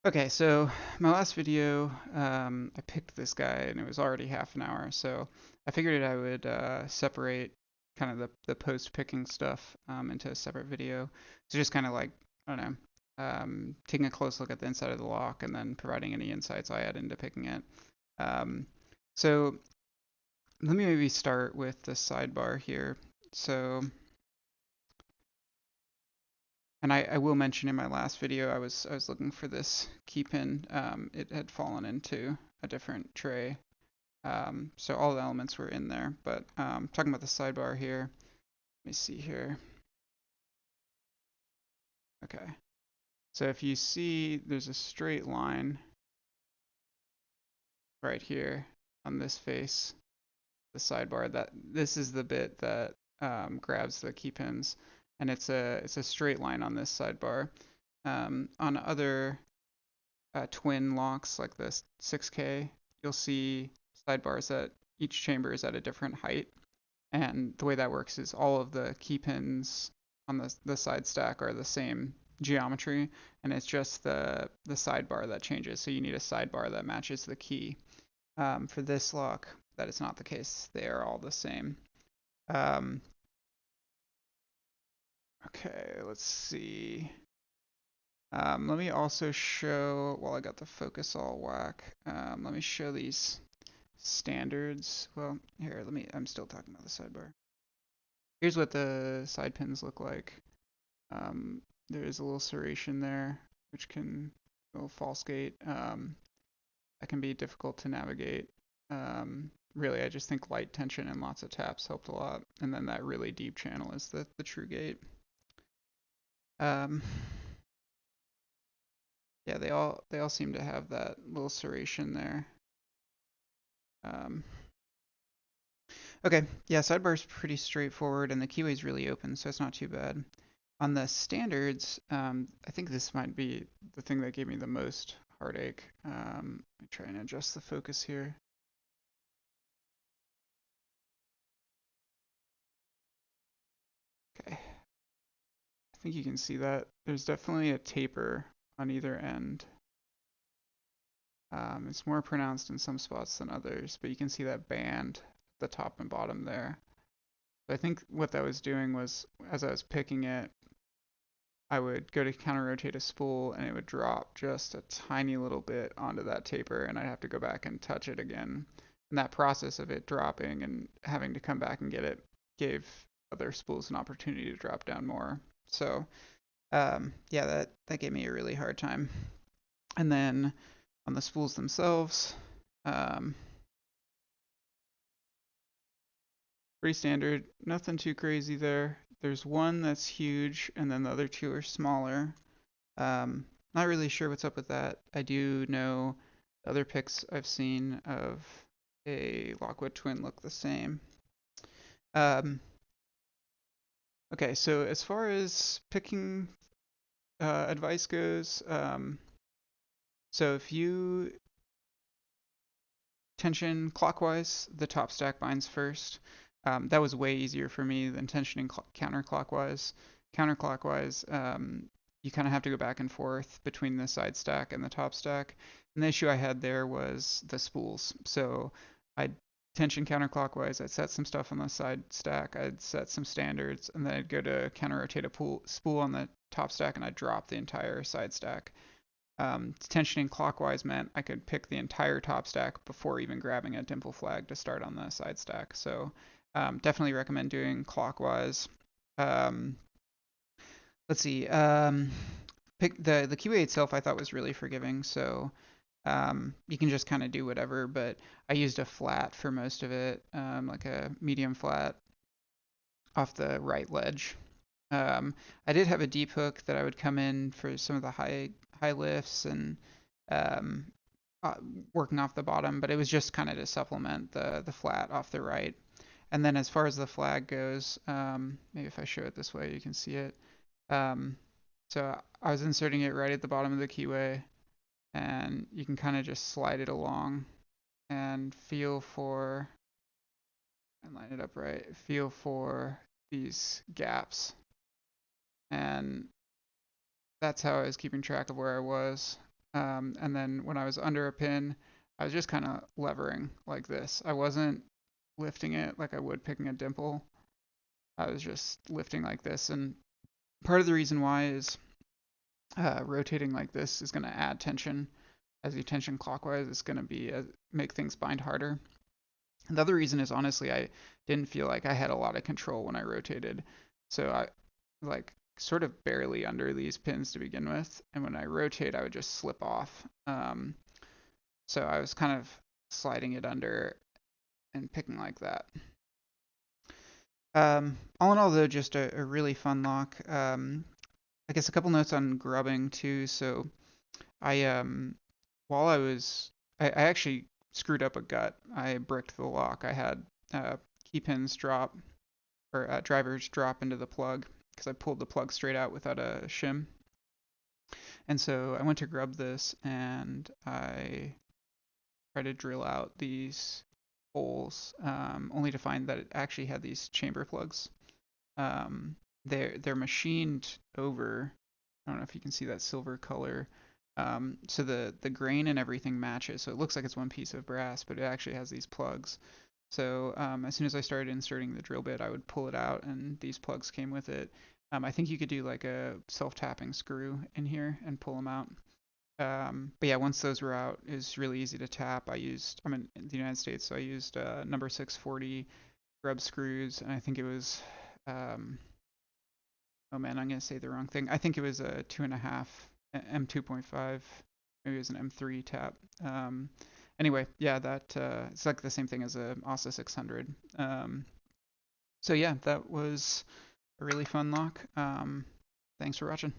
Okay, so my last video, I picked this guy and it was already half an hour, so I figured I would separate kind of the post-picking stuff into a separate video. So just kind of like, I don't know, taking a close look at the inside of the lock and then providing any insights I had into picking it. Um, so let me maybe start with the sidebar here. So, and I will mention in my last video, I was looking for this key pin. It had fallen into a different tray. So all the elements were in there, but talking about the sidebar here, let me see here. Okay, so if you see, there's a straight line right here on this face, the sidebar. That this is the bit that grabs the key pins, and it's a straight line on this sidebar. On other twin locks like this 6K, you'll see sidebars that each chamber is at a different height. And the way that works is all of the key pins on the side stack are the same geometry, and it's just the sidebar that changes. So you need a sidebar that matches the key. For this lock, that is not the case. They are all the same. Um, okay, let's see. Let me also show, while I got the focus all whack, let me show these standards. Well, here, I'm still talking about the sidebar. Here's what the side pins look like. There is a little serration there, which can, a little false gate. That can be difficult to navigate. Really, I just think light tension and lots of taps helped a lot. And then that really deep channel is the true gate. Um, yeah, they all seem to have that little serration there. Um, okay, yeah, sidebar's pretty straightforward, and the keyway's really open, so it's not too bad. On the standards, I think this might be the thing that gave me the most heartache. Let me try and adjust the focus here. Okay, I think you can see that. There's definitely a taper on either end. It's more pronounced in some spots than others, but you can see that band at the top and bottom there. But I think what that was doing was, as I was picking it, I would go to counter rotate a spool and it would drop just a tiny little bit onto that taper, and I'd have to go back and touch it again. And that process of it dropping and having to come back and get it gave other spools an opportunity to drop down more. So yeah, that gave me a really hard time. And then on the spools themselves, um, pretty standard, nothing too crazy there. There's one that's huge, and then the other two are smaller. Not really sure what's up with that. I do know other pics I've seen of a Lockwood twin look the same. Um, okay, so as far as picking advice goes, so if you tension clockwise, the top stack binds first. That was way easier for me than tensioning counterclockwise. Counterclockwise, you kind of have to go back and forth between the side stack and the top stack. And the issue I had there was the spools. So I'd tension counterclockwise, I'd set some stuff on the side stack, I'd set some standards, and then I'd go to counter rotate a spool on the top stack and I'd drop the entire side stack. Tensioning clockwise meant I could pick the entire top stack before even grabbing a dimple flag to start on the side stack. So definitely recommend doing clockwise. Um, let's see. Pick the keyway itself I thought was really forgiving, so you can just kind of do whatever. But I used a flat for most of it, like a medium flat off the right ledge. I did have a deep hook that I would come in for some of the high lifts and um, uh, working off the bottom, but it was just kind of to supplement the flat off the right. And then as far as the flag goes, maybe if I show it this way, you can see it. Um, so I was inserting it right at the bottom of the keyway, and you can kind of just slide it along and feel for, and line it up right, feel for these gaps. And that's how I was keeping track of where I was. And then when I was under a pin, I was just kind of levering like this. I wasn't lifting it like I would picking a dimple. I was just lifting like this. And part of the reason why is rotating like this is going to add tension. As you tension clockwise, it's going to make things bind harder. And the other reason is honestly, I didn't feel like I had a lot of control when I rotated. So I like sort of barely under these pins to begin with. And when I rotate, I would just slip off. So I was kind of sliding it under and picking like that. All in all, though, just a really fun lock. I guess a couple notes on grubbing too. So I while I actually screwed up a gut. I bricked the lock. I had key pins drop or drivers drop into the plug because I pulled the plug straight out without a shim. And so I went to grub this and I tried to drill out these holes, only to find that it actually had these chamber plugs. They're machined over. I don't know if you can see that silver color. So the grain and everything matches. So it looks like it's one piece of brass, but it actually has these plugs. So as soon as I started inserting the drill bit, I would pull it out, and these plugs came with it. I think you could do like a self-tapping screw in here and pull them out. But yeah, once those were out, it was really easy to tap. I'm in the United States, so I used number 640 grub screws, and I think it was, um, oh man, I'm gonna say the wrong thing. I think it was a 2.5 M2.5, maybe it was an M3 tap. Anyway, yeah, that it's like the same thing as a ASA 600. So yeah, that was a really fun lock. Thanks for watching.